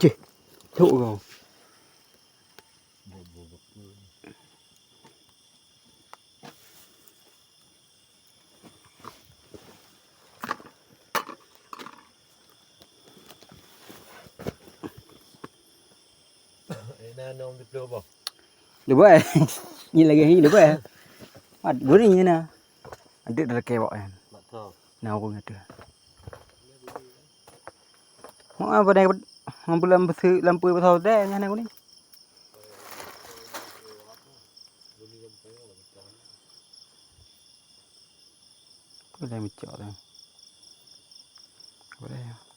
Cih, thụ rồi. Được vậy. Nhìn lagi ni được vậy. Mat bữa ni na. Ada dah kebok kan. Nào con ngata. Mau apa dah mampu lampu pasal dah nyana ko ni. Boleh micak dah. Boleh.